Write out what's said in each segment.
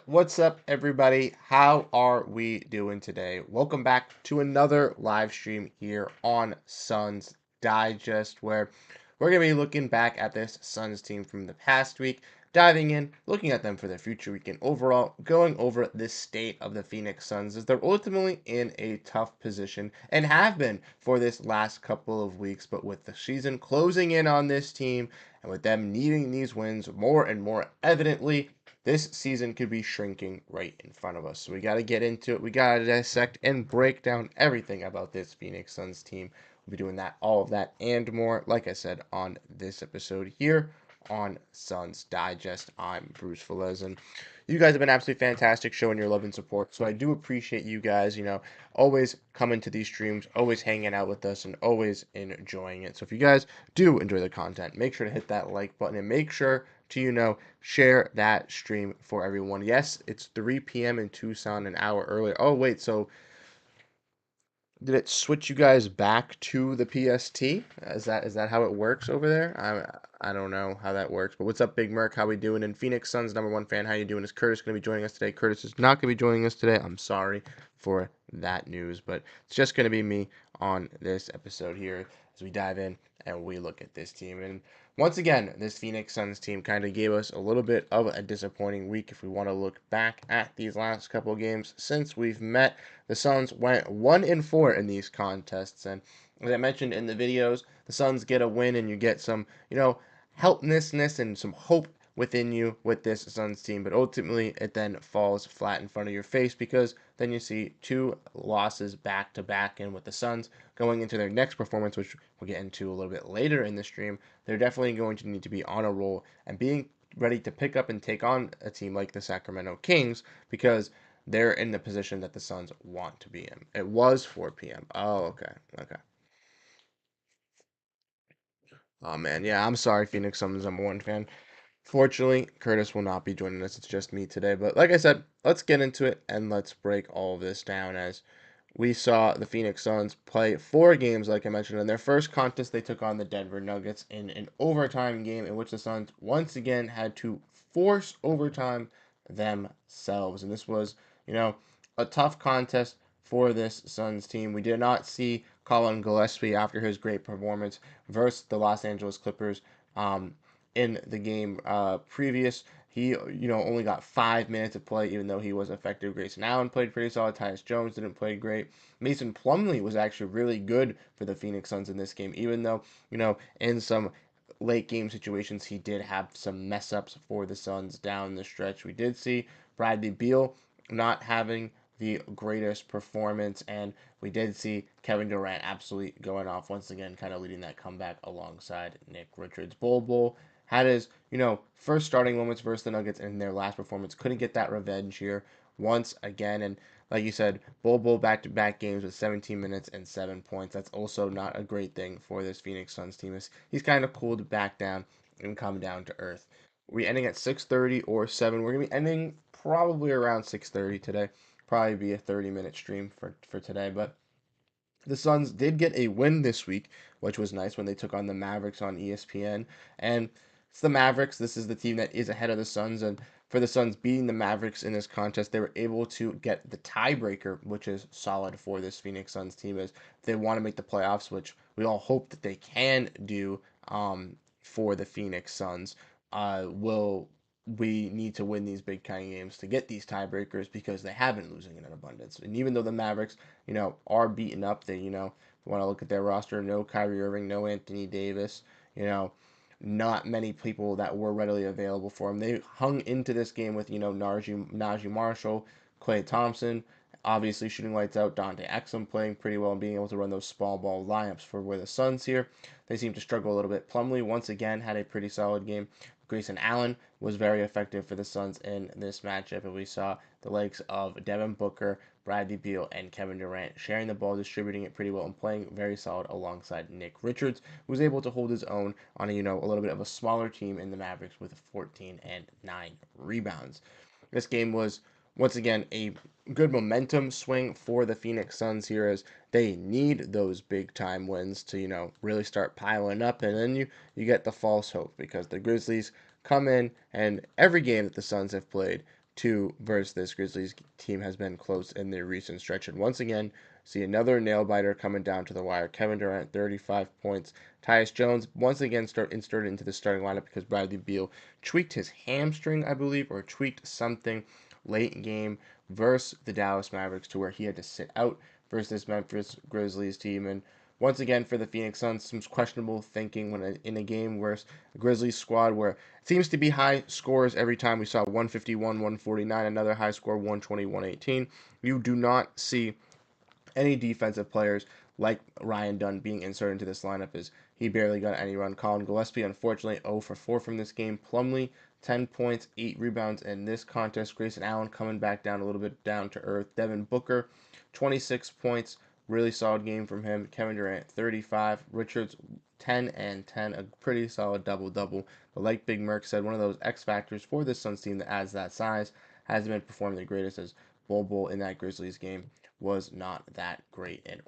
What's up, everybody? How are we doing today? Welcome back to another live stream here on Suns Digest, where we're going to be looking back at this Suns team from the past week, diving in, looking at them for their future week, and overall going over the state of the Phoenix Suns as they're ultimately in a tough position and have been for this last couple of weeks. But with the season closing in on this team and with them needing these wins more and more evidently, this season could be shrinking right in front of us. So we got to get into it. We got to dissect and break down everything about this Phoenix Suns team. We'll be doing that, all of that, and more, like I said, on this episode here on Suns Digest. I'm Bruce Veliz, and you guys have been absolutely fantastic showing your love and support. So I do appreciate you guys, always coming to these streams, always hanging out with us, and always enjoying it. So if you guys do enjoy the content, make sure to hit that like button and make sure to, share that stream for everyone. Yes, it's 3 p.m. in Tucson, an hour earlier. Oh, wait, so did it switch you guys back to the PST? Is that how it works over there? I don't know how that works. But what's up, Big Merc? How we doing? And Phoenix Suns #1 fan, how you doing? Is Curtis going to be joining us today? Curtis is not going to be joining us today. I'm sorry for that news, but it's just going to be me on this episode here as we dive in and we look at this team. And once again, this Phoenix Suns team kind of gave us a little bit of a disappointing week if we want to look back at these last couple of games since we've met. The Suns went 1-4 in these contests, and as I mentioned in the videos, the Suns get a win and you get some, helplessness and some hope within you with this Suns team, but ultimately it then falls flat in front of your face because then you see two losses back to back, and with the Suns going into their next performance, which we'll get into a little bit later in the stream, they're definitely going to need to be on a roll and being ready to pick up and take on a team like the Sacramento Kings because they're in the position that the Suns want to be in. It was 4 p.m. Oh, okay. Okay. Oh, man. Yeah, I'm sorry, Phoenix Suns #1 fan. Fortunately, Curtis will not be joining us. It's just me today. But like I said, let's get into it and let's break all of this down as we saw the Phoenix Suns play 4 games, like I mentioned. In their first contest, they took on the Denver Nuggets in an overtime game in which the Suns once again had to force overtime themselves. And this was, you know, a tough contest for this Suns team. We did not see Colin Gillespie after his great performance versus the Los Angeles Clippers in the game previous. He, only got 5 minutes of play, even though he was effective. Grayson Allen played pretty solid. Tyus Jones didn't play great. Mason Plumlee was actually really good for the Phoenix Suns in this game, even though, in some late game situations, he did have some mess ups for the Suns down the stretch. We did see Bradley Beal not having the greatest performance, and we did see Kevin Durant absolutely going off once again, kind of leading that comeback alongside Nick Richards. Bol had his, first starting moments versus the Nuggets in their last performance. Couldn't get that revenge here once again. And like you said, Bol back-to-back games with 17 minutes and 7 points. That's also not a great thing for this Phoenix Suns team. He's kind of cooled back down and come down to earth. We ending at 6:30 or 7. We're gonna be ending probably around 6:30 today. Probably be a 30-minute stream for today, but the Suns did get a win this week, which was nice when they took on the Mavericks on ESPN. And it's the Mavericks. This is the team that is ahead of the Suns. And for the Suns beating the Mavericks in this contest, they were able to get the tiebreaker, which is solid for this Phoenix Suns team as they want to make the playoffs, which we all hope that they can do for the Phoenix Suns. Will we need to win these big kind of games to get these tiebreakers because they have been losing in an abundance. And even though the Mavericks are beaten up. They, want to look at their roster, no Kyrie Irving, no Anthony Davis, you know, not many people that were readily available for them. They hung into this game with, Najee Marshall, Klay Thompson, obviously shooting lights out, Dante Exum playing pretty well and being able to run those small ball lineups for where the Suns here. They seem to struggle a little bit. Plumlee once again had a pretty solid game. Grayson Allen was very effective for the Suns in this matchup, and we saw the likes of Devin Booker, Bradley Beal, and Kevin Durant sharing the ball, distributing it pretty well, and playing very solid alongside Nick Richards, who was able to hold his own on a little bit of a smaller team in the Mavericks with 14 and 9 rebounds. This game was once again a good momentum swing for the Phoenix Suns here as they need those big time wins to really start piling up, and then you get the false hope because the Grizzlies come in and every game that the Suns have played 2 versus this Grizzlies team has been close in their recent stretch. And once again, see another nail biter coming down to the wire. Kevin Durant, 35 points. Tyus Jones once again inserted into the starting lineup because Bradley Beal tweaked his hamstring, I believe, or tweaked something late game versus the Dallas Mavericks to where he had to sit out versus this Memphis Grizzlies team. And once again, for the Phoenix Suns, some questionable thinking when in a game where the Grizzlies squad, where it seems to be high scores every time. We saw 151, 149, another high score, 120, 118. You do not see any defensive players like Ryan Dunn being inserted into this lineup as he barely got any run. Colin Gillespie, unfortunately, 0 for 4 from this game. Plumlee, 10 points, 8 rebounds in this contest. Grayson Allen coming back down a little bit down to earth. Devin Booker, 26 points, really solid game from him. Kevin Durant, 35. Richards, 10 and 10, a pretty solid double-double. But like Big Merc said, one of those X factors for this Suns team that adds that size hasn't been performing the greatest as Bol in that Grizzlies game was not that great in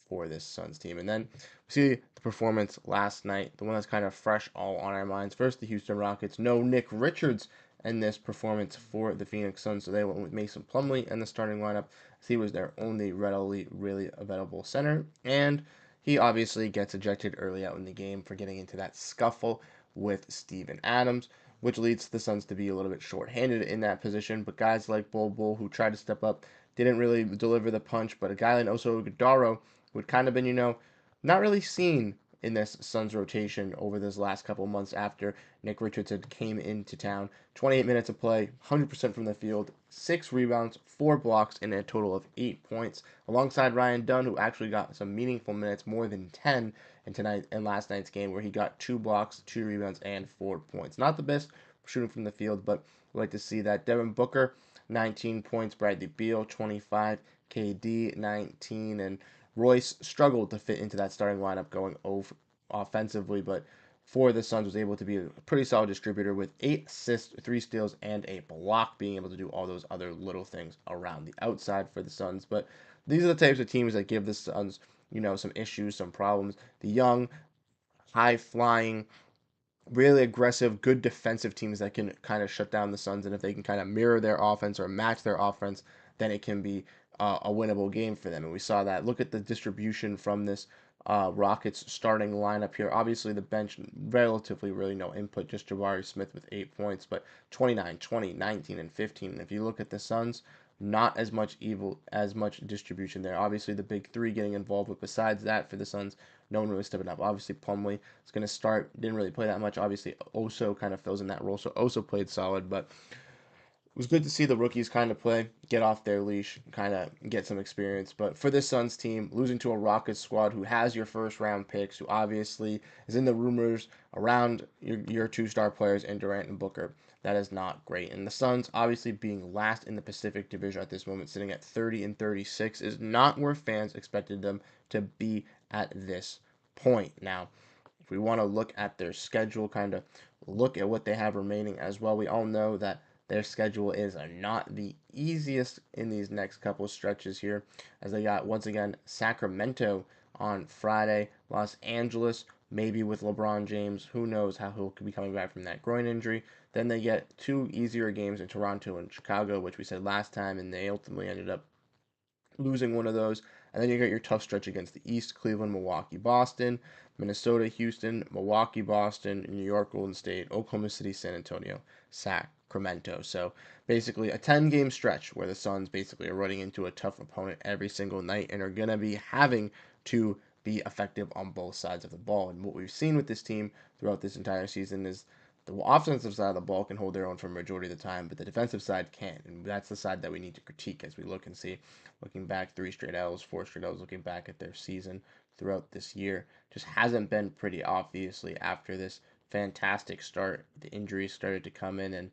for this Suns team. And then we see the performance last night, the one that's kind of fresh all on our minds. First, the Houston Rockets. No Nick Richards in this performance for the Phoenix Suns, so they went with Mason Plumlee in the starting lineup. As he was their only readily, really available center, and he obviously gets ejected early out in the game for getting into that scuffle with Steven Adams, which leads the Suns to be a little bit short-handed in that position. But guys like Bol, who tried to step up, didn't really deliver the punch. But a guy like Oso Ighodaro, who had kind of been, not really seen in this Suns rotation over this last couple months after Nick Richards had came into town. 28 minutes of play, 100% from the field, 6 rebounds, 4 blocks, and a total of 8 points. Alongside Ryan Dunn, who actually got some meaningful minutes, more than 10 in last night's game, where he got 2 blocks, 2 rebounds, and 4 points. Not the best shooting from the field, but we like to see that. Devin Booker, 19 points. Bradley Beal, 25. KD, 19. And Royce struggled to fit into that starting lineup going offensively, but for the Suns was able to be a pretty solid distributor with 8 assists, 3 steals, and a block, being able to do all those other little things around the outside for the Suns. But these are the types of teams that give the Suns, some issues, some problems. The young, high flying, really aggressive, good defensive teams that can kind of shut down the Suns, and if they can kind of mirror their offense or match their offense, then it can be a winnable game for them. And we saw that. Look at the distribution from this Rockets starting lineup here. Obviously, the bench, relatively really no input, just Jabari Smith with 8 points, but 29, 20, 19, and 15. And if you look at the Suns, not as much distribution there. Obviously, the big three getting involved, but besides that, for the Suns, no one really stepping up. Obviously, Plumlee is going to start. Didn't really play that much. Obviously, Oso kind of fills in that role, so Oso played solid, but it was good to see the rookies kind of play, get off their leash, kind of get some experience. But for this Suns team, losing to a Rockets squad who has your first round picks, who obviously is in the rumors around your 2-star players in Durant and Booker, that is not great. And the Suns, obviously being last in the Pacific Division at this moment, sitting at 30 and 36, is not where fans expected them to be at this point. Now, if we want to look at their schedule, kind of look at what they have remaining as well, we all know that their schedule is not the easiest in these next couple stretches here, as they got, once again, Sacramento on Friday, Los Angeles, maybe with LeBron James. Who knows how he'll be coming back from that groin injury. Then they get 2 easier games in Toronto and Chicago, which we said last time, and they ultimately ended up losing one of those. And then you got your tough stretch against the East: Cleveland, Milwaukee, Boston, Minnesota, Houston, Milwaukee, Boston, New York, Golden State, Oklahoma City, San Antonio, Sacramento. So basically a 10-game stretch where the Suns basically are running into a tough opponent every single night and are going to be having to be effective on both sides of the ball. And what we've seen with this team throughout this entire season is the offensive side of the ball can hold their own for a majority of the time, but the defensive side can't. And that's the side that we need to critique as we look and see. Looking back, 3 straight L's, 4 straight L's, looking back at their season throughout this year, just hasn't been pretty, obviously, after this fantastic start. The injuries started to come in and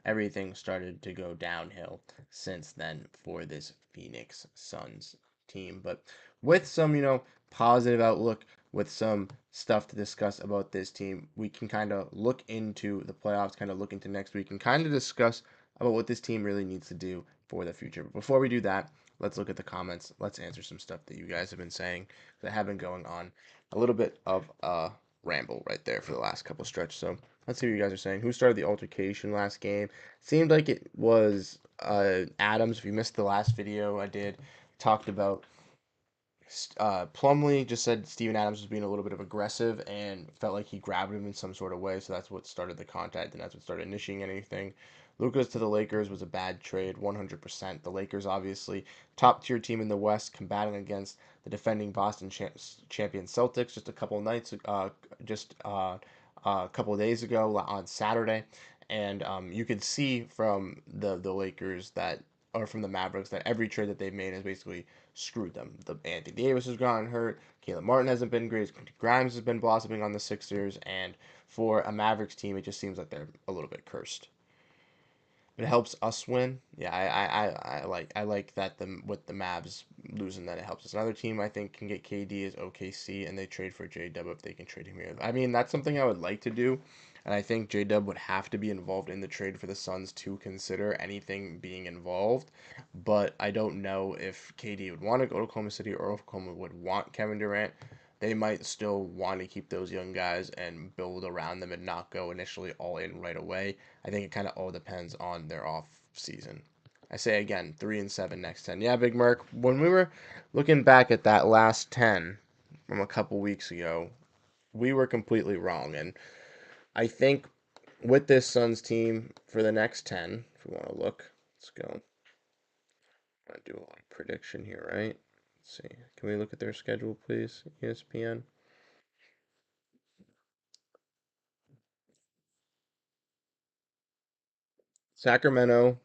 everything started to go downhill since then for this Phoenix Suns team. But with some, positive outlook, with some stuff to discuss about this team, we can kind of look into the playoffs, kind of look into next week, and kind of discuss about what this team really needs to do for the future. But before we do that, let's look at the comments. Let's answer some stuff that you guys have been saying that have been going on. A little bit of a ramble right there for the last couple stretch. So Let's see what you guys are saying. Who started the altercation last game? Seemed like it was Adams. If you missed the last video I did, talked about Plumlee just said Steven Adams was being a little bit of aggressive and felt like he grabbed him in some sort of way, so that's what started the contact and that's what started initiating anything. Lucas to the Lakers was a bad trade, 100%. The Lakers, obviously, top tier team in the West, combating against the defending Boston champion Celtics just a couple of nights, just a couple of days ago on Saturday, and you could see from the Lakers that, or from the Mavericks, that every trade that they've made has basically screwed them. The Anthony Davis has gotten hurt. Caleb Martin hasn't been great. Grimes has been blossoming on the Sixers, and for a Mavericks team, it just seems like they're a little bit cursed. It helps us win. Yeah, I like that the with the Mavs losing that it helps us. Another team I think can get KD is OKC, and they trade for J Dub if they can trade him here. I mean, that's something I would like to do, and I think J Dub would have to be involved in the trade for the Suns to consider anything being involved. But I don't know if KD would want to go to Oklahoma City or if Oklahoma would want Kevin Durant. They might still want to keep those young guys and build around them and not go initially all in right away. I think it kind of all depends on their off season. I say again, 3-7 next 10. Yeah, Big Merc. When we were looking back at that last 10 from a couple weeks ago, we were completely wrong. And I think with this Suns team for the next 10, if we want to look, let's go. I'm going to do a lot of prediction here, right? Let's see. Can we look at their schedule, please? ESPN. Sacramento,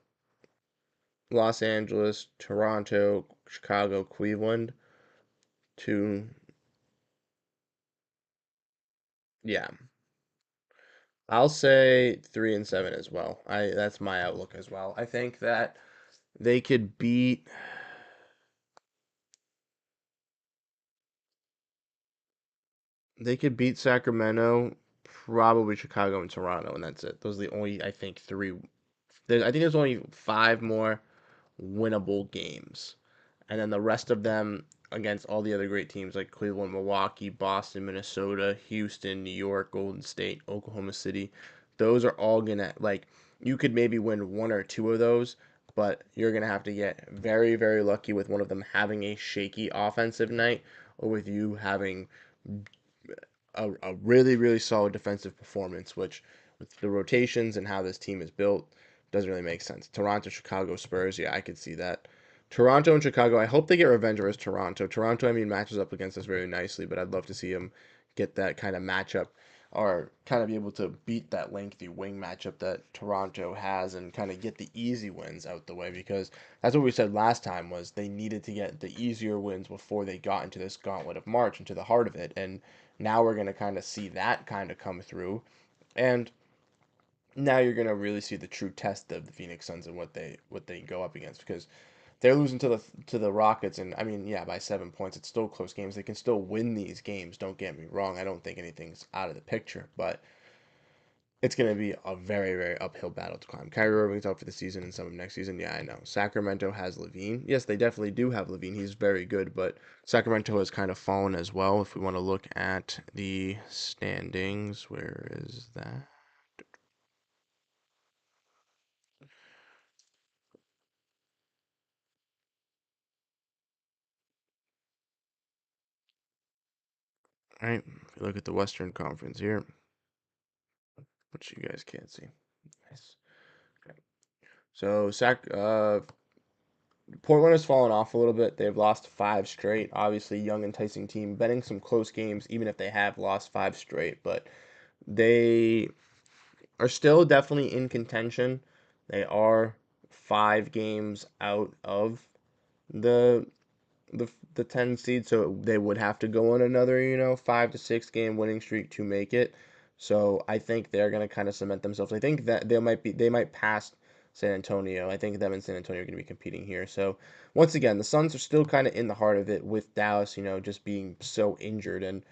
Los Angeles, Toronto, Chicago, Cleveland. To yeah, I'll say 3-7 as well. I That's my outlook as well. I think that they could beat they could beat Sacramento, probably Chicago and Toronto, and that's it. Those are the only I think three. I think there's only five more winnable games, and then the rest of them against all the other great teams like Cleveland, Milwaukee, Boston, Minnesota, Houston, New York, Golden State, Oklahoma City. Those are all gonna like you could maybe win one or two of those, but you're gonna have to get very, very lucky with one of them having a shaky offensive night or with you having a really, really solid defensive performance, which with the rotations and how this team is built, doesn't really make sense. Toronto, Chicago, Spurs, yeah, I could see that. Toronto and Chicago, I hope they get revenge versus Toronto. Toronto, I mean, matches up against us very nicely, but I'd love to see them get that kind of matchup or kind of be able to beat that lengthy wing matchup that Toronto has and kind of get the easy wins out the way because that's what we said last time was they needed to get the easier wins before they got into this gauntlet of March into the heart of it. And now we're going to kind of see that kind of come through. And now you're going to really see the true test of the Phoenix Suns and what they go up against because they're losing to the Rockets and I mean yeah by 7 points it's still close games they can still win these games, don't get me wrong, I don't think anything's out of the picture, but it's going to be a very, very uphill battle to climb. Kyrie Irving's out for the season and some of next season. Yeah, I know. Sacramento has Levine. Yes, they definitely do have Levine. He's very good, but Sacramento has kind of fallen as well. If we want to look at the standings, where is that? All right. If you look at the Western Conference here, which you guys can't see. Nice. Okay. So Portland has fallen off a little bit. They've lost five straight. Obviously, young, enticing team, betting some close games, even if they have lost five straight. But they are still definitely in contention. They are 5 games out of the the 10 seed, so they would have to go on another 5 to 6 game winning streak to make it. So I think they're gonna kind of cement themselves. I think that they might pass San Antonio. I think them and San Antonio are gonna be competing here. So once again, the Suns are still kind of in the heart of it with Dallas, just being so injured and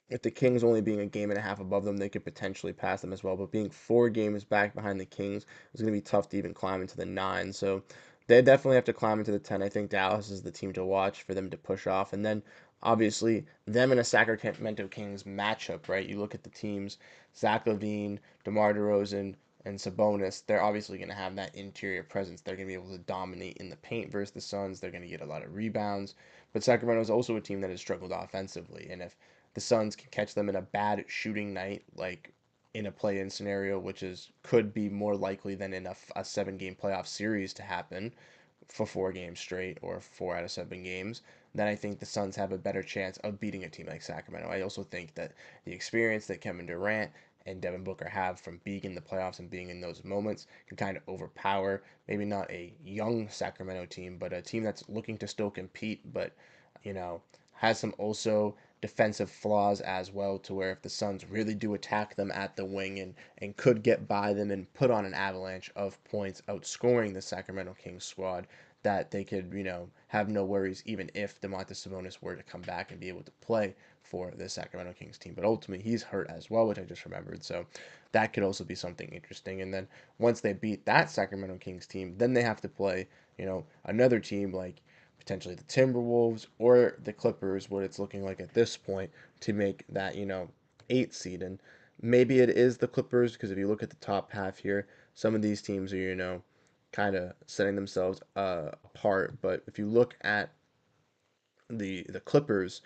with the Kings only being a game and a half above them, they could potentially pass them as well. But being 4 games back behind the Kings is going to be tough to even climb into the nine. So They definitely have to climb into the 10. I think Dallas is the team to watch for them to push off. And then obviously them in a Sacramento Kings matchup, right? You look at the teams, Zach LaVine, DeMar DeRozan, and Sabonis, they're obviously going to have that interior presence. They're going to be able to dominate in the paint versus the Suns. They're going to get a lot of rebounds. But Sacramento is also a team that has struggled offensively. And if the Suns can catch them in a bad shooting night, like in a play-in scenario, which is could be more likely than in a 7-game playoff series to happen for 4 games straight or 4 out of 7 games, then I think the Suns have a better chance of beating a team like Sacramento. I also think that the experience that Kevin Durant and Devin Booker have from being in the playoffs and being in those moments can kind of overpower maybe not a young Sacramento team, but a team that's looking to still compete, but you know has some also defensive flaws as well, to where if the Suns really do attack them at the wing and could get by them and put on an avalanche of points, outscoring the Sacramento Kings squad, that they could, have no worries even if Domantas Sabonis were to come back and be able to play for the Sacramento Kings team. But ultimately, he's hurt as well, which I just remembered. So that could also be something interesting. And then once they beat that Sacramento Kings team, then they have to play, another team like potentially the Timberwolves or the Clippers, what it's looking like at this point to make that, 8 seed. And maybe it is the Clippers because if you look at the top half here, some of these teams are, kind of setting themselves apart. But if you look at the Clippers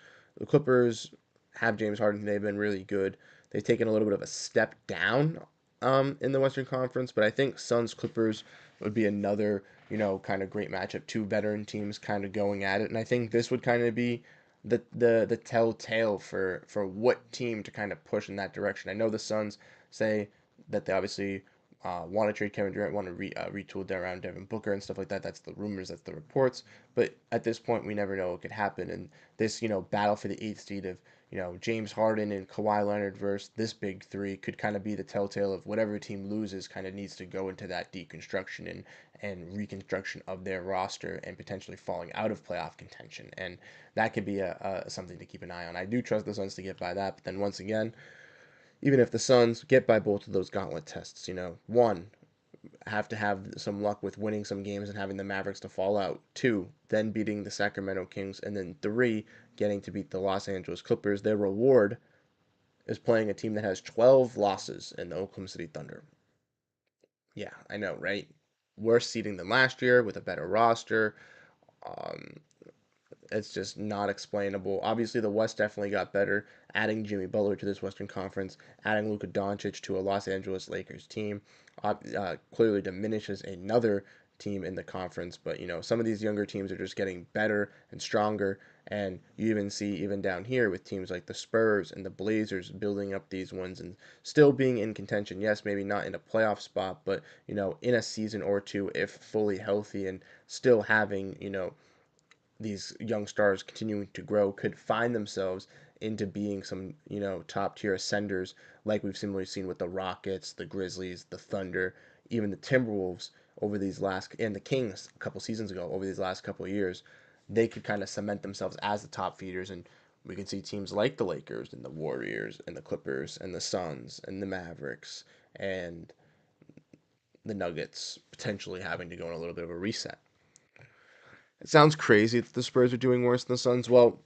have James Harden. They've been really good. They've taken a little bit of a step down in the Western Conference, but I think Suns Clippers would be another kind of great matchup. Two veteran teams kind of going at it, and I think this would kind of be the telltale for what team to kind of push in that direction. I know the Suns say that they obviously want to trade Kevin Durant, want to retool around Devin Booker and stuff like that. That's the rumors, that's the reports. But at this point, we never know what could happen. And this, battle for the 8th seed of, James Harden and Kawhi Leonard versus this big three could kind of be the telltale of whatever team loses kind of needs to go into that deconstruction and reconstruction of their roster and potentially falling out of playoff contention. And that could be a something to keep an eye on. I do trust the Suns to get by that, but then once again, even if the Suns get by both of those gauntlet tests, one, have to have some luck with winning some games and having the Mavericks to fall out. Two, then beating the Sacramento Kings. And then three, getting to beat the Los Angeles Clippers. Their reward is playing a team that has 12 losses in the Oklahoma City Thunder. Yeah, I know, right? Worse seeding than last year with a better roster. Um, it's just not explainable. Obviously, the West definitely got better. Adding Jimmy Butler to this Western Conference, adding Luka Doncic to a Los Angeles Lakers team, clearly diminishes another team in the conference. But some of these younger teams are just getting better and stronger. And you even see even down here with teams like the Spurs and the Blazers building up these ones and still being in contention. Yes, maybe not in a playoff spot, but in a season or two if fully healthy and still having these young stars continuing to grow could find themselves into being some, top tier ascenders like we've similarly seen with the Rockets, the Grizzlies, the Thunder, even the Timberwolves over these last and the Kings a couple seasons ago over these last couple of years. They could kind of cement themselves as the top feeders, and we can see teams like the Lakers and the Warriors and the Clippers and the Suns and the Mavericks and the Nuggets potentially having to go on a little bit of a reset. It sounds crazy that the Spurs are doing worse than the Suns. Well,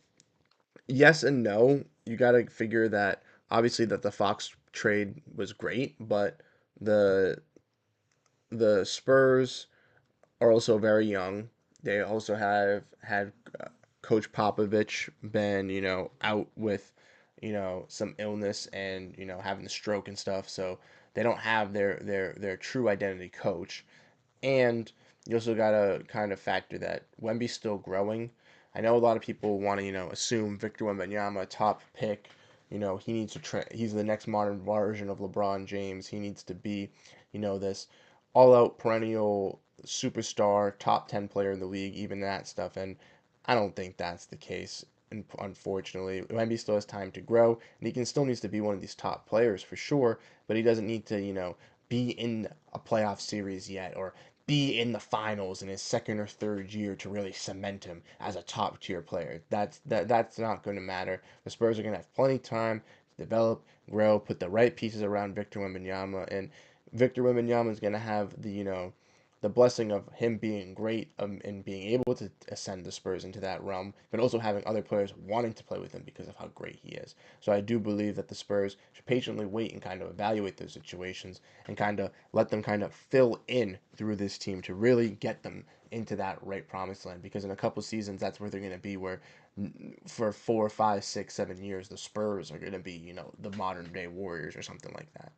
yes and no. You got to figure that obviously that the Fox trade was great, but the the Spurs are also very young. They also have had Coach Popovich been, out with, some illness and, having the stroke and stuff. So they don't have their true identity coach. And you also got to kind of factor that Wemby's still growing. I know a lot of people want to, assume Victor Wembanyama, top pick, he needs to he's the next modern version of LeBron James. He needs to be, this all-out perennial superstar, top 10 player in the league, even that stuff. And I don't think that's the case. And unfortunately, Wemby still has time to grow, and he can still needs to be one of these top players for sure. But he doesn't need to, be in a playoff series yet or be in the finals in his second or third year to really cement him as a top tier player. That's not going to matter. The Spurs are going to have plenty of time to develop, grow, put the right pieces around Victor Wembanyama, and Victor Wembanyama is going to have the the blessing of him being great and being able to ascend the Spurs into that realm, but also having other players wanting to play with him because of how great he is. So I do believe that the Spurs should patiently wait and kind of evaluate those situations and kind of let them kind of fill in through this team to really get them into that right promised land. Because in a couple seasons, that's where they're going to be. Where for 4, 5, 6, 7 years, the Spurs are going to be, the modern day Warriors or something like that.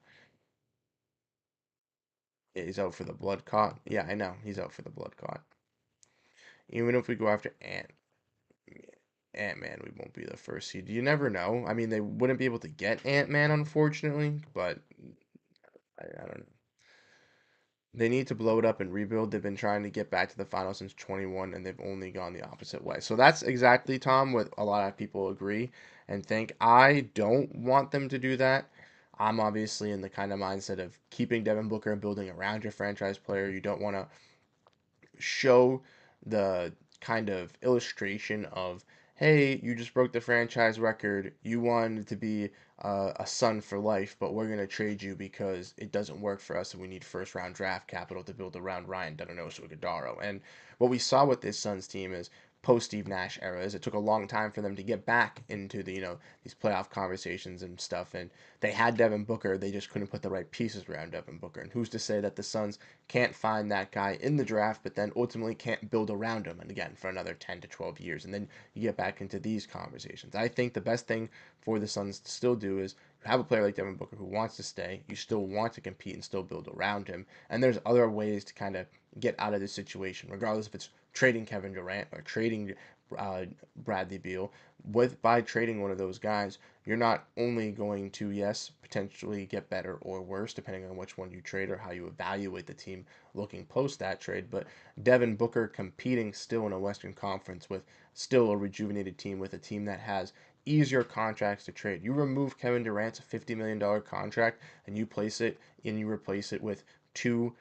Yeah, he's out for the blood clot. Yeah, I know he's out for the blood clot. Even if we go after Ant Man, we won't be the first seed. You never know. I mean, they wouldn't be able to get Ant-Man, unfortunately, but I don't know. They need to blow it up and rebuild. They've been trying to get back to the final since 21, and they've only gone the opposite way. So that's exactly, Tom, what a lot of people agree and think. I don't want them to do that. I'm obviously in the kind of mindset of keeping Devin Booker and building around your franchise player. You don't want to show the kind of illustration of, hey, you just broke the franchise record. You wanted to be a Sun for life, but we're going to trade you because it doesn't work for us and we need first round draft capital to build around Ryan Donoso Godaro. And what we saw with this Suns team is post Steve Nash era is it took a long time for them to get back into the these playoff conversations and stuff, and they had Devin Booker, they just couldn't put the right pieces around Devin Booker. And who's to say that the Suns can't find that guy in the draft, but then ultimately can't build around him, and again, for another 10 to 12 years. And then you get back into these conversations. I think the best thing for the Suns to still do is you have a player like Devin Booker who wants to stay, you still want to compete and still build around him. And there's other ways to kind of get out of this situation, regardless if it's trading Kevin Durant or trading Bradley Beal. By trading one of those guys, you're not only going to, yes, potentially get better or worse, depending on which one you trade or how you evaluate the team looking post that trade, but Devin Booker competing still in a Western Conference with still a rejuvenated team, with a team that has easier contracts to trade. You remove Kevin Durant's $50 million contract and you replace it with two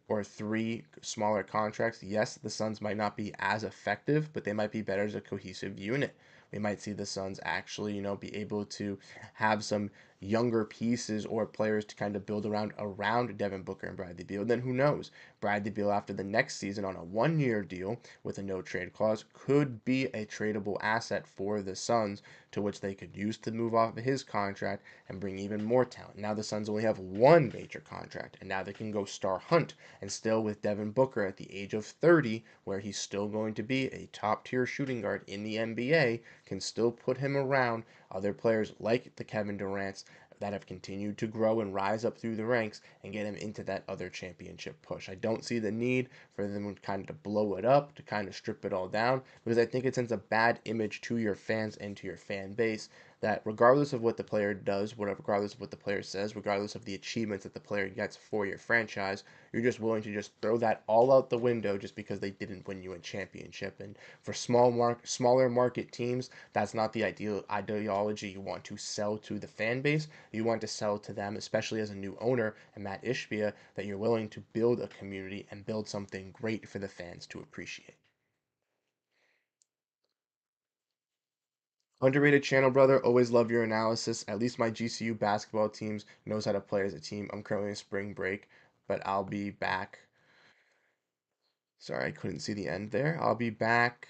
or three smaller contracts. Yes, the Suns might not be as effective, but they might be better as a cohesive unit. We might see the Suns actually, be able to have some younger pieces or players to kind of build around Devin Booker and Bradley Beal. Then who knows? Bradley Beal after the next season on a 1-year deal with a no trade clause could be a tradable asset for the Suns, to which they could use to move off of his contract and bring even more talent. Now the Suns only have one major contract, and now they can go star hunt. And still with Devin Booker at the age of 30, where he's still going to be a top tier shooting guard in the NBA, can still put him around other players like the Kevin Durant's that have continued to grow and rise up through the ranks and get him into that other championship push. I don't see the need for them kind of to blow it up, to kind of strip it all down, because I think it sends a bad image to your fans and to your fan base that regardless of what the player does, regardless of what the player says, regardless of the achievements that the player gets for your franchise, you're just willing to just throw that all out the window just because they didn't win you a championship. And for smaller market teams, that's not the ideal ideology you want to sell to the fan base. You want to sell to them, especially as a new owner and Matt Ishbia, that you're willing to build a community and build something great for the fans to appreciate. Underrated channel, brother. Always love your analysis. At least my GCU basketball teams knows how to play as a team. I'm currently in spring break, but I'll be back. Sorry, I couldn't see the end there. I'll be back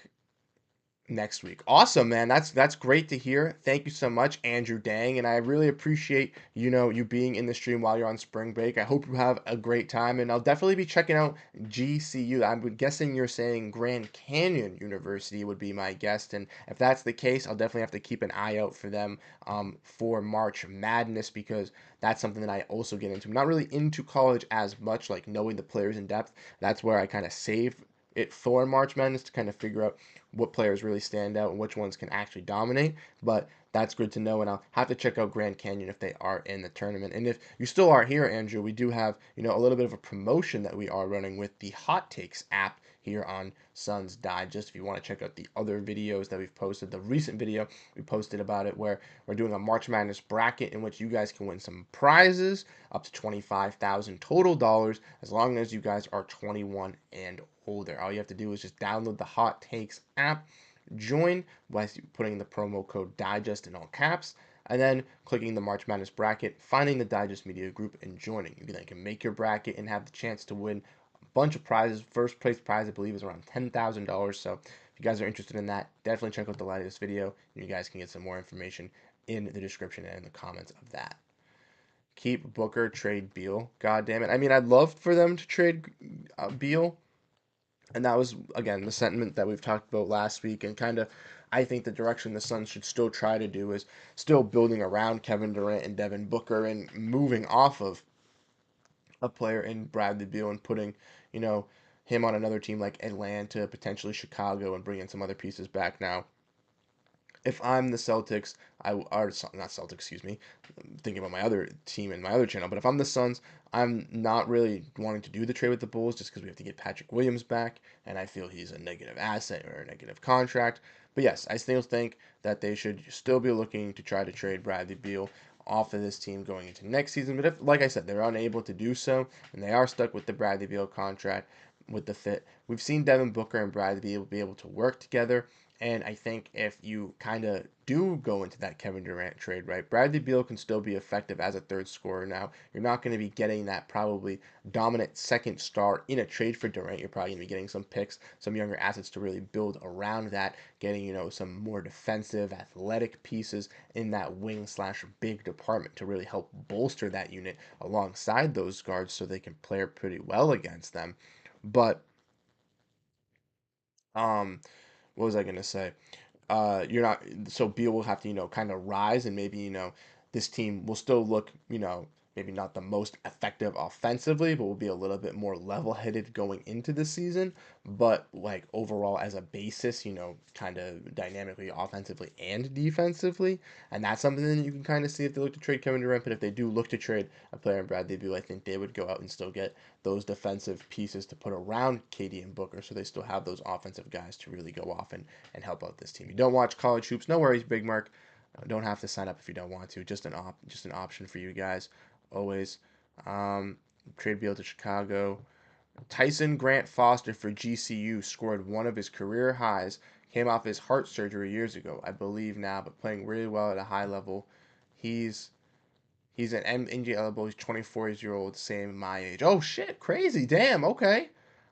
next week. Awesome, man. That's great to hear. Thank you so much, Andrew Dang, and I really appreciate you being in the stream while you're on spring break. I hope you have a great time, and I'll definitely be checking out GCU. I'm guessing you're saying Grand Canyon University would be my guest, and if that's the case, I'll definitely have to keep an eye out for them for March Madness, because that's something that I also get into. I'm not really into college as much, like knowing the players in depth. That's where I kind of save it for March Madness to kind of figure out what players really stand out and which ones can actually dominate. But that's good to know, and I'll have to check out Grand Canyon if they are in the tournament. And if you still are here, Andrew, we do have a little bit of a promotion that we are running with the Hot Takes app here on Suns Digest. If you want to check out the other videos that we've posted, the recent video we posted about it, where we're doing a March Madness bracket in which you guys can win some prizes up to 25,000 total dollars as long as you guys are 21 and older. All you have to do is just download the Hot Takes app, join by putting the promo code DIGEST in all caps, and then clicking the March Madness bracket, finding the Digest Media Group, and joining. You then can make your bracket and have the chance to win bunch of prizes. First place prize, I believe, is around $10,000. So if you guys are interested in that, definitely check out the latest video, and you guys can get some more information in the description and in the comments of that. Keep Booker, trade Beal. God damn it. I mean, I'd love for them to trade Beal, and that was again the sentiment that we've talked about last week, and kind of I think the direction the Suns should still try to do is still building around Kevin Durant and Devin Booker and moving off of a player in Bradley Beal and putting, you know, him on another team like Atlanta, potentially Chicago, and bringing some other pieces back. Now, if I'm the Celtics, or not Celtics, excuse me, I'm thinking about my other team and my other channel. But if I'm the Suns, I'm not really wanting to do the trade with the Bulls just because we have to get Patrick Williams back, and I feel he's a negative asset or a negative contract. But yes, I still think that they should still be looking to try to trade Bradley Beal off of this team going into next season. But if, like I said, they're unable to do so, and they are stuck with the Bradley Beal contract with the fit, we've seen Devin Booker and Bradley Beal be able to work together. And I think if you kind of do go into that Kevin Durant trade, right, Bradley Beal can still be effective as a third scorer now. You're not going to be getting that probably dominant second star in a trade for Durant. You're probably going to be getting some picks, some younger assets to really build around that, getting, some more defensive, athletic pieces in that wing slash big department to really help bolster that unit alongside those guards so they can play pretty well against them. But, um, what was I going to say? You're not so Beal will have to kind of rise, and maybe this team will still look maybe not the most effective offensively, but will be a little bit more level-headed going into the season. But like overall as a basis, kind of dynamically offensively and defensively, and that's something that you can kind of see if they look to trade Kevin Durant. But if they do look to trade a player in Bradley Beal, I think they would go out and still get those defensive pieces to put around KD and Booker, so they still have those offensive guys to really go off and help out this team. You don't watch college hoops? No worries, Big Mark. Don't have to sign up if you don't want to. Just an option for you guys, always. Um, Trade Beal to Chicago. Tyson Grant Foster for GCU scored one of his career highs. Came off his heart surgery years ago, I believe now, but playing really well at a high level. He's He's an NBA eligible. He's 24 years old, same my age. Oh shit, crazy. Damn. Okay.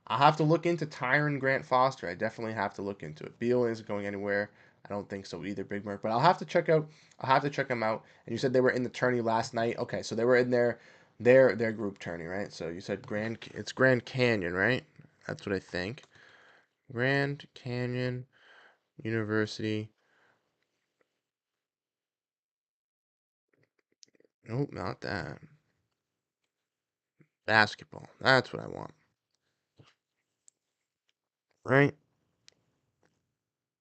I'll have to look into Tyron Grant Foster. I definitely have to look into it. Beal isn't going anywhere. I don't think so either, Big Merc. But I'll have to check out. I'll have to check them out. And you said they were in the tourney last night. Okay, so they were in their group tourney, right? So you said It's Grand Canyon, right? That's what I think. Grand Canyon University. Nope, not that. Basketball. That's what I want. Right?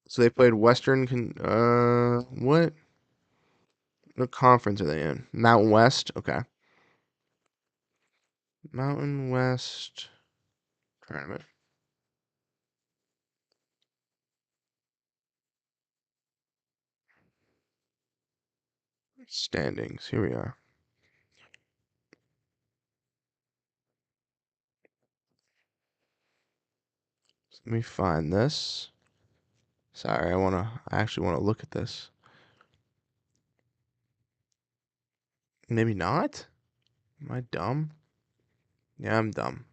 So they played what conference are they in? Mountain West? Okay. Mountain West tournament. Standings. Here we are. Let me find this. Sorry, I actually wanna look at this. Maybe not? Am I dumb? Yeah, I'm dumb.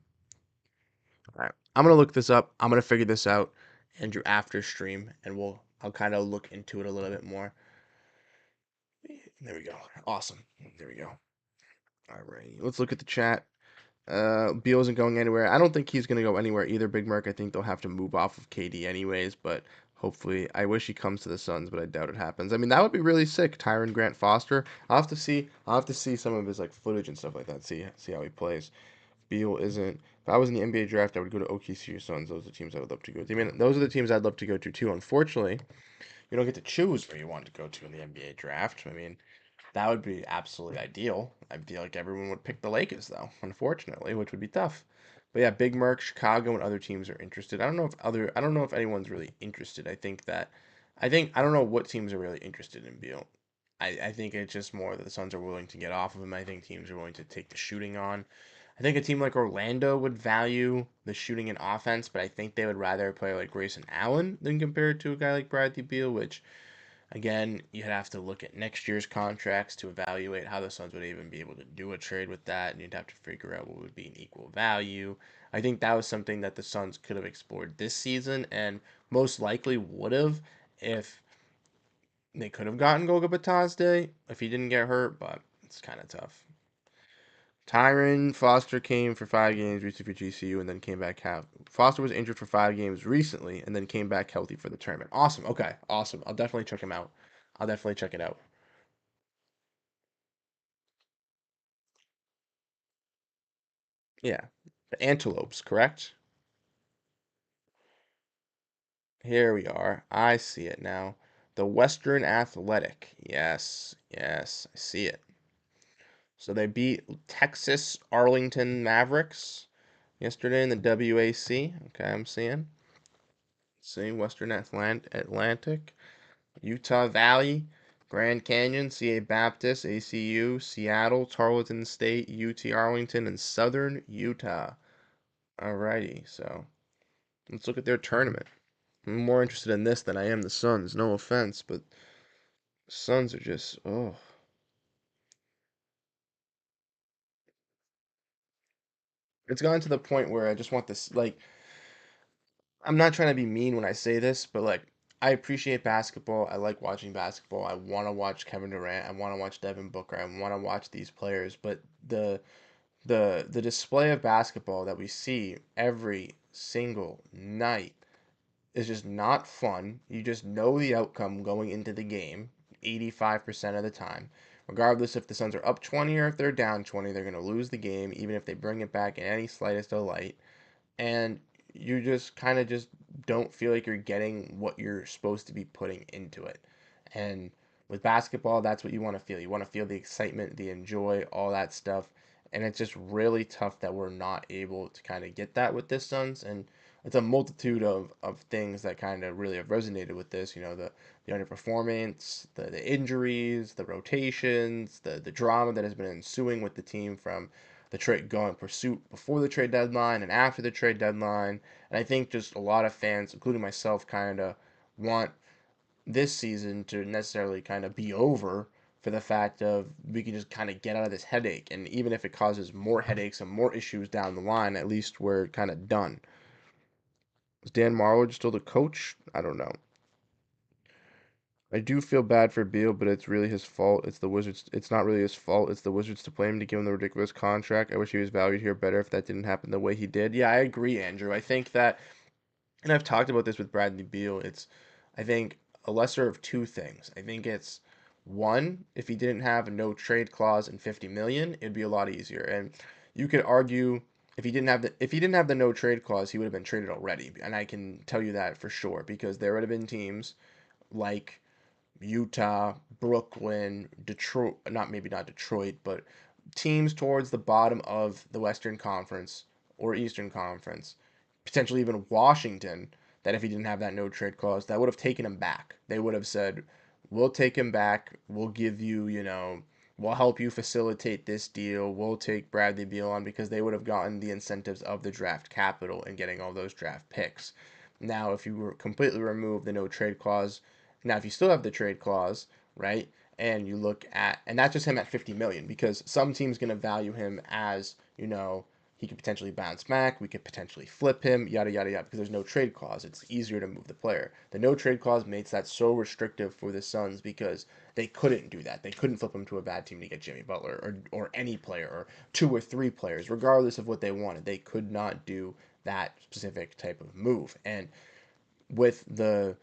Alright. I'm gonna look this up. I'm gonna figure this out, Andrew, after stream, and I'll kind of look into it a little bit more. There we go. Awesome. There we go. Alright. Let's look at the chat. Beal isn't going anywhere. I don't think he's going to go anywhere either, Big Mark. I think they'll have to move off of KD anyways, but hopefully, I wish he comes to the Suns, but I doubt it happens. I mean, that would be really sick. Tyron Grant Foster. I'll have to see some of his like footage and stuff like that. See how he plays. Beal isn't. If I was in the NBA draft, I would go to OKC or Suns. Those are the teams I would love to go to. I mean, those are the teams I'd love to go to too. Unfortunately, you don't get to choose where you want to go to in the NBA draft. I mean, that would be absolutely ideal. I feel like everyone would pick the Lakers though, unfortunately, which would be tough. But yeah, Big Merc, Chicago, and other teams are interested. I don't know if anyone's really interested. I don't know what teams are really interested in Beal. I think it's just more that the Suns are willing to get off of him. I think teams are willing to take the shooting on. I think a team like Orlando would value the shooting and offense, but I think they would rather play like Grayson Allen than compared to a guy like Bradley Beal, which again, you'd have to look at next year's contracts to evaluate how the Suns would even be able to do a trade with that, and you'd have to figure out what would be an equal value. I think that was something that the Suns could have explored this season and most likely would have if they could have gotten Goga Batazde if he didn't get hurt, but it's kind of tough. Tyron Foster came for 5 games recently for GCU and then came back healthy. Foster was injured for 5 games recently and then came back healthy for the tournament. Awesome. Okay. Awesome. I'll definitely check him out. I'll definitely check it out. Yeah. The Antelopes, correct? Here we are. I see it now. The Western Athletic. Yes. Yes. I see it. So they beat Texas Arlington Mavericks yesterday in the WAC. Okay, I'm seeing. See Western Atlantic. Utah Valley, Grand Canyon, CA Baptist, ACU, Seattle, Tarleton State, UT Arlington, and Southern Utah. Alrighty, so let's look at their tournament. I'm more interested in this than I am the Suns. No offense, but Suns are just oh. It's gotten to the point where I just want this like I'm not trying to be mean when I say this, but like I appreciate basketball. I like watching basketball. I want to watch Kevin Durant. I want to watch Devin Booker. I want to watch these players, but the display of basketball that we see every single night is just not fun. You just know the outcome going into the game 85% of the time. Regardless if the Suns are up 20 or if they're down 20, they're going to lose the game even if they bring it back in any slightest of light, and you just kind of just don't feel like you're getting what you're supposed to be putting into it. And with basketball, that's what you want to feel. You want to feel the excitement, the enjoy, all that stuff. And it's just really tough that we're not able to kind of get that with this Suns. And it's a multitude of things that kind of really have resonated with this. You know, the underperformance, the injuries, the rotations, the drama that has been ensuing with the team from the trade going pursuit before the trade deadline and after the trade deadline. And I think just a lot of fans, including myself, kind of want this season to necessarily kind of be over for the fact of we can just kind of get out of this headache. And even if it causes more headaches and more issues down the line, at least we're kind of done. Is Dan Marwood still the coach? I don't know. I do feel bad for Beal, but it's really his fault. It's the Wizards. It's not really his fault. It's the Wizards to blame to give him the ridiculous contract. I wish he was valued here better if that didn't happen the way he did. Yeah, I agree, Andrew. I think that, and I've talked about this with Bradley Beal. I think, a lesser of two things. I think it's one, if he didn't have a no trade clause and 50 million, it'd be a lot easier. And you could argue if he didn't have the no trade clause, he would have been traded already. And I can tell you that for sure because there would have been teams like Utah, Brooklyn, Detroit, not Detroit, but teams towards the bottom of the Western Conference or Eastern Conference, potentially even Washington, that if he didn't have that no trade clause, that would have taken him back. They would have said, "We'll take him back. We'll give you, we'll help you facilitate this deal. We'll take Bradley Beal on," because they would have gotten the incentives of the draft capital and getting all those draft picks. Now, if you were completely remove the no trade clause, now if you still have the trade clause, right? And you look at, and that's just him at 50 million because some team's going to value him as, he could potentially bounce back. We could potentially flip him, yada, yada, yada, because there's no trade clause. It's easier to move the player. The no trade clause makes that so restrictive for the Suns because they couldn't do that. They couldn't flip him to a bad team to get Jimmy Butler or any player or two or three players, regardless of what they wanted. They could not do that specific type of move. And with the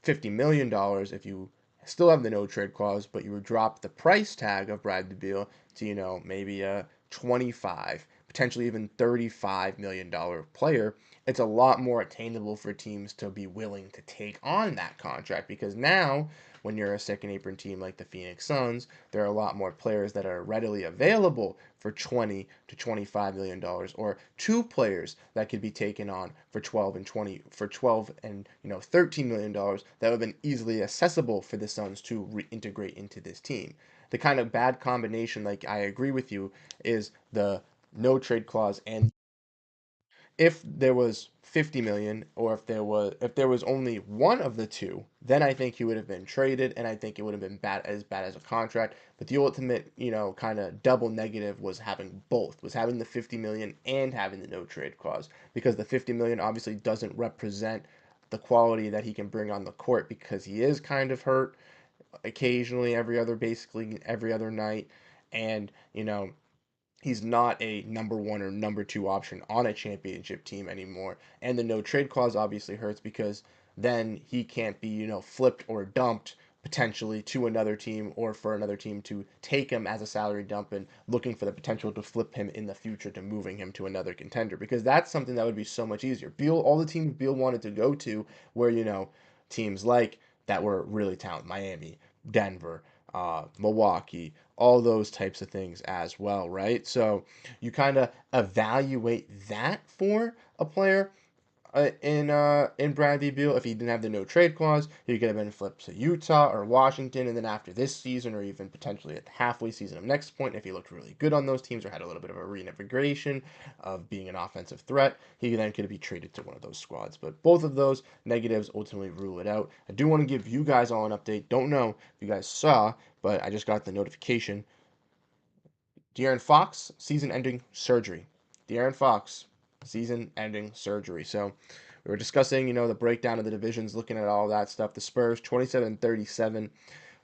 $50 million, if you still have the no trade clause, but you would drop the price tag of Bradley Beal to, maybe a 25, potentially even $35 million player, it's a lot more attainable for teams to be willing to take on that contract because now, when you're a second apron team like the Phoenix Suns, there are a lot more players that are readily available for 20 to $25 million, or two players that could be taken on for 12 and 20 for 12 and $13 million that would have been easily accessible for the Suns to reintegrate into this team. The kind of bad combination, like I agree with you, is the no trade clause. And if there was 50 million, or if there was only one of the two, then I think he would have been traded, and I think it would have been bad as a contract. But the ultimate, kind of double negative was having both, was having the 50 million and having the no trade clause, because the 50 million obviously doesn't represent the quality that he can bring on the court, because he is kind of hurt occasionally, basically every other night, and he's not a number one or number two option on a championship team anymore. And the no trade clause obviously hurts, because then he can't be, flipped or dumped potentially to another team, or for another team to take him as a salary dump and looking for the potential to flip him in the future to moving him to another contender, because that's something that would be so much easier. All the teams Beal wanted to go to were, teams like that were really talented: Miami, Denver, Milwaukee, all those types of things as well, right? So you kind of evaluate that for a player, in Bradley Beal. If he didn't have the no trade clause, he could have been flipped to Utah or Washington, and then after this season, or even potentially at the halfway season of next point, if he looked really good on those teams or had a little bit of a reinvigoration of being an offensive threat, he then could be traded to one of those squads. But both of those negatives ultimately rule it out. I do want to give you guys all an update. Don't know if you guys saw, but I just got the notification. De'Aaron Fox, season-ending surgery. De'Aaron Fox, season-ending surgery. So we were discussing, the breakdown of the divisions, looking at all that stuff. The Spurs, 27-37.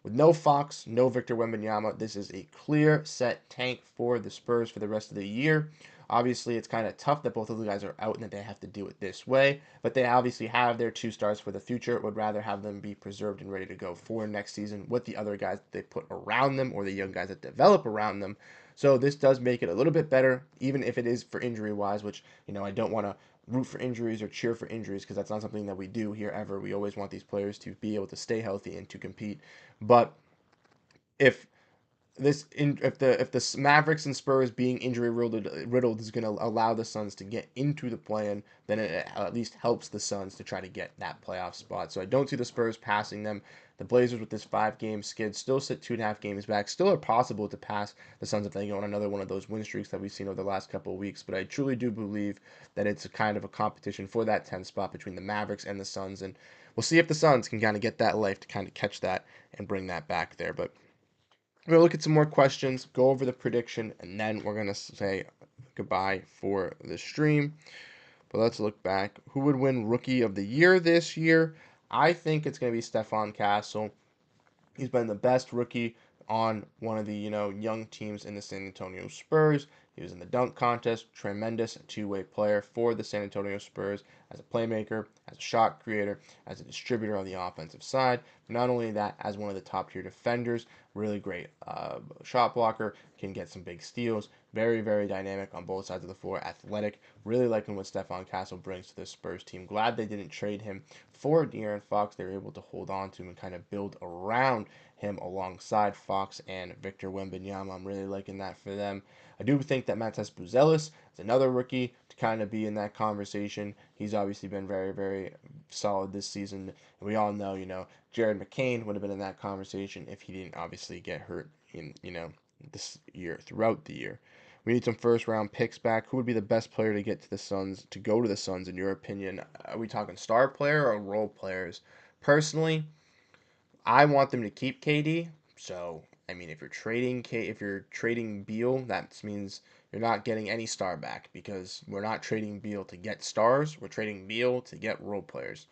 With no Fox, no Victor Wembanyama, this is a clear set tank for the Spurs for the rest of the year. Obviously, it's kind of tough that both of the guys are out and that they have to do it this way, but they obviously have their two stars for the future. Would rather have them be preserved and ready to go for next season with the other guys that they put around them, or the young guys that develop around them. So this does make it a little bit better, even if it is for injury wise, which, I don't want to root for injuries or cheer for injuries, because that's not something that we do here ever. We always want these players to be able to stay healthy and to compete. But if if the Mavericks and Spurs being injury riddled is going to allow the Suns to get into the play-in, then it at least helps the Suns to try to get that playoff spot. So I don't see the Spurs passing them. The Blazers, with this 5-game skid, still sit 2.5 games back. Still are possible to pass the Suns if they go on another one of those win streaks that we've seen over the last couple of weeks. But I truly do believe that it's a kind of a competition for that 10th spot between the Mavericks and the Suns, and we'll see if the Suns can kind of get that life to kind of catch that and bring that back there. But we're going to look at some more questions, go over the prediction, and then we're going to say goodbye for the stream. But let's look back. Who would win Rookie of the Year this year? I think it's going to be Stephon Castle. He's been the best rookie on one of the, young teams in the San Antonio Spurs. He was in the dunk contest. Tremendous two-way player for the San Antonio Spurs as a playmaker, as a shot creator, as a distributor on the offensive side. But not only that, as one of the top-tier defenders, really great shot blocker, can get some big steals. Very, very dynamic on both sides of the floor. Athletic. Really liking what Stephon Castle brings to this Spurs team. Glad they didn't trade him for De'Aaron Fox. They were able to hold on to him and kind of build around him alongside Fox and Victor Wembanyama. I'm really liking that for them. I do think that Matas Buzelis is another rookie to kind of be in that conversation. He's obviously been very, very solid this season. And we all know, Jared McCain would have been in that conversation if he didn't obviously get hurt in, this year, throughout the year. We need some first round picks back. Who would be the best player to get to the Suns, to go to the Suns, in your opinion? Are we talking star player or role players? Personally, I want them to keep KD. So, I mean, if you're trading Beal, that means you're not getting any star back, because we're not trading Beal to get stars. We're trading Beal to get role players,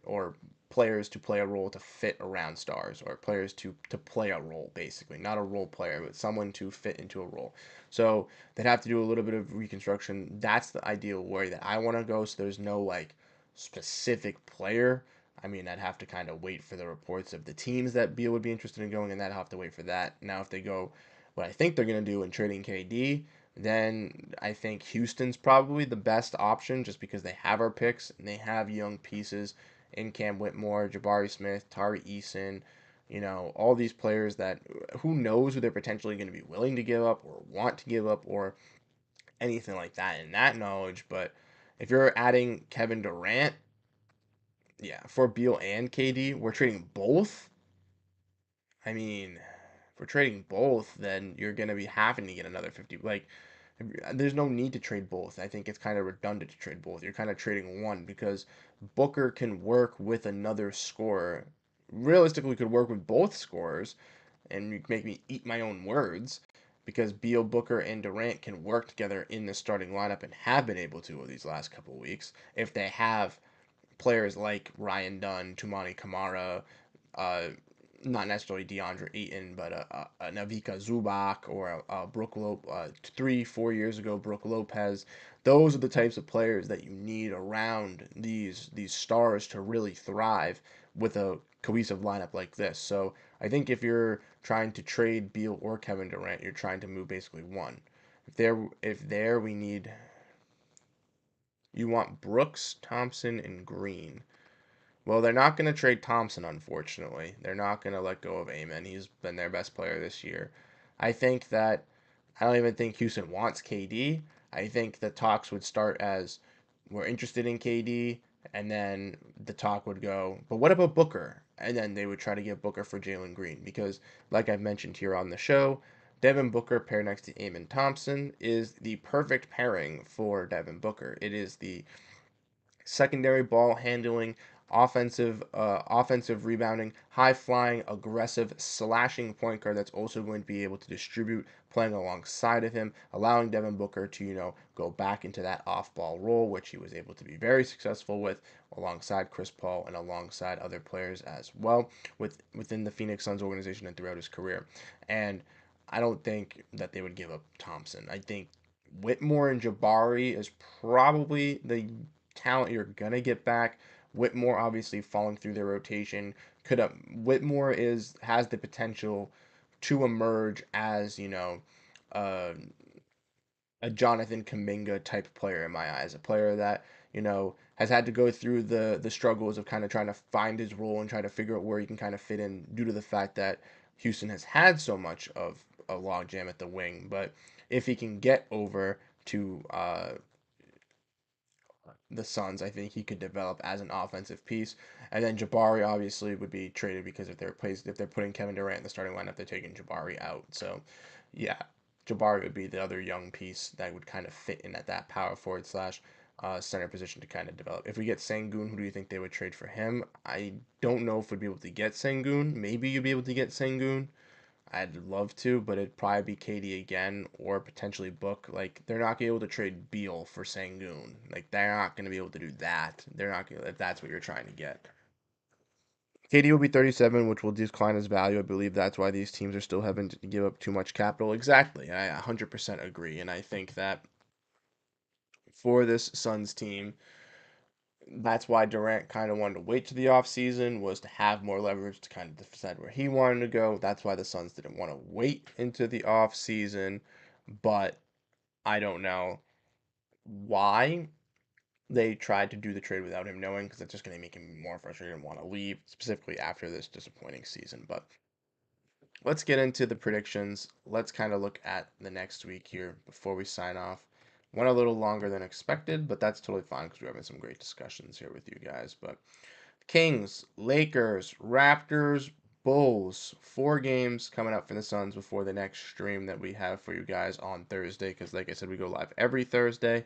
or players to play a role to fit around stars, or players to play a role, basically. Not a role player, but someone to fit into a role. So they'd have to do a little bit of reconstruction. That's the ideal way that I want to go. So there's no like specific player. I mean, I'd have to kind of wait for the reports of the teams that Beal would be interested in going, and I'd have to wait for that. Now, if they go what I think they're going to do in trading KD, then I think Houston's probably the best option, just because they have our picks and they have young pieces in Cam Whitmore, Jabari Smith, Tari Eason, all these players that who knows who they're potentially going to be willing to give up or want to give up, or anything like that in that knowledge. But if you're adding Kevin Durant, yeah, for Beal and KD, we're trading both. I mean, if we're trading both, then you're going to be having to get another 50. Like, There's no need to trade both. I think it's kind of redundant to trade both. You're kind of trading one because Booker can work with another scorer. Realistically, could work with both scorers, and you make me eat my own words because Beal, Booker, and Durant can work together in the starting lineup and have been able to over these last couple of weeks if they have players like Ryan Dunn, Tumani Kamara, uh, not necessarily DeAndre Ayton, but a Navika Zubac or a Brook 3, 4 years ago, Brook Lopez. Those are the types of players that you need around these stars to really thrive with a cohesive lineup like this. So I think if you're trying to trade Beal or Kevin Durant, you're trying to move basically one. If there we need you want Brooks, Thompson, and Green. Well, they're not going to trade Thompson, unfortunately. They're not going to let go of Amen. He's been their best player this year. I think that I don't even think Houston wants KD. I think the talks would start as we're interested in KD, and then the talk would go, but what about Booker? And then they would try to get Booker for Jalen Green because, like I've mentioned here on the show, Devin Booker paired next to Amen Thompson is the perfect pairing for Devin Booker. It is the secondary ball handling, offensive rebounding, high flying, aggressive, slashing point guard that's also going to be able to distribute, playing alongside of him, allowing Devin Booker to go back into that off ball role, which he was able to be very successful with alongside Chris Paul and alongside other players as well within the Phoenix Suns organization and throughout his career. And I don't think that they would give up Thompson. I think Whitmore and Jabari is probably the talent you're gonna get back. Whitmore obviously falling through their rotation. Whitmore is has the potential to emerge as uh, a Jonathan Kuminga type player in my eyes, a player that has had to go through the struggles of kind of trying to find his role and try to figure out where he can kind of fit in due to the fact that Houston has had so much of a logjam at the wing. But if he can get over to the Suns, I think he could develop as an offensive piece. And then Jabari obviously would be traded because if they're putting Kevin Durant in the starting lineup, they're taking Jabari out. So yeah, Jabari would be the other young piece that would kind of fit in at that power forward slash center position to kind of develop. If we get Sengun, who do you think they would trade for him? I don't know if we'd be able to get Sengun. Maybe you'd be able to get Sengun. I'd love to, but it'd probably be KD again or potentially Book. Like they're not gonna be able to trade Beal for Sangoon. Like they're not gonna be able to do that. They're not gonna if that's what you're trying to get. KD will be 37, which will decline his value. I believe that's why these teams are still having to give up too much capital. Exactly. I 100% agree. And I think that for this Suns team, that's why Durant kind of wanted to wait to the offseason, was to have more leverage to kind of decide where he wanted to go. That's why the Suns didn't want to wait into the offseason. But I don't know why they tried to do the trade without him knowing, because it's just going to make him more frustrated and want to leave, specifically after this disappointing season. But let's get into the predictions. Let's kind of look at the next week here before we sign off. Went a little longer than expected, but that's totally fine because we're having some great discussions here with you guys. But Kings, Lakers, Raptors, Bulls. 4 games coming up for the Suns before the next stream that we have for you guys on Thursday. Because, like I said, we go live every Thursday.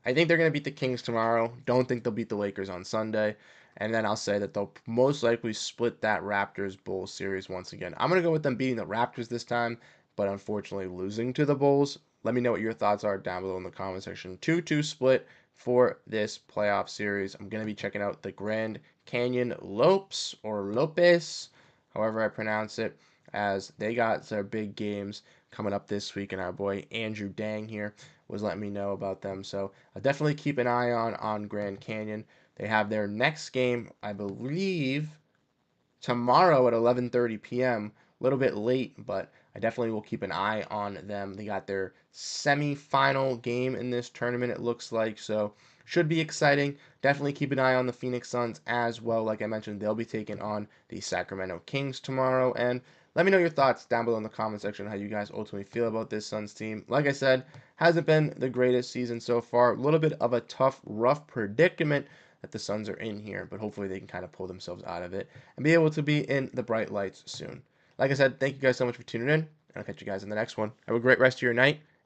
I think they're going to beat the Kings tomorrow. Don't think they'll beat the Lakers on Sunday. And then I'll say that they'll most likely split that Raptors Bulls series once again. I'm going to go with them beating the Raptors this time, but unfortunately losing to the Bulls. Let me know what your thoughts are down below in the comment section. 2-2 split for this playoff series. I'm going to be checking out the Grand Canyon Lopes or Lopez, however I pronounce it, as they got their big games coming up this week. And our boy Andrew Dang here was letting me know about them. So definitely keep an eye on Grand Canyon. They have their next game, I believe, tomorrow at 11:30 p.m. A little bit late, but I definitely will keep an eye on them. They got their semi-final game in this tournament, it looks like, so should be exciting. Definitely keep an eye on the Phoenix Suns as well. Like I mentioned, they'll be taking on the Sacramento Kings tomorrow, and let me know your thoughts down below in the comment section how you guys ultimately feel about this Suns team. Like I said, hasn't been the greatest season so far. A little bit of a tough, rough predicament that the Suns are in here, but hopefully they can kind of pull themselves out of it and be able to be in the bright lights soon. Like I said, thank you guys so much for tuning in, and I'll catch you guys in the next one. Have a great rest of your night,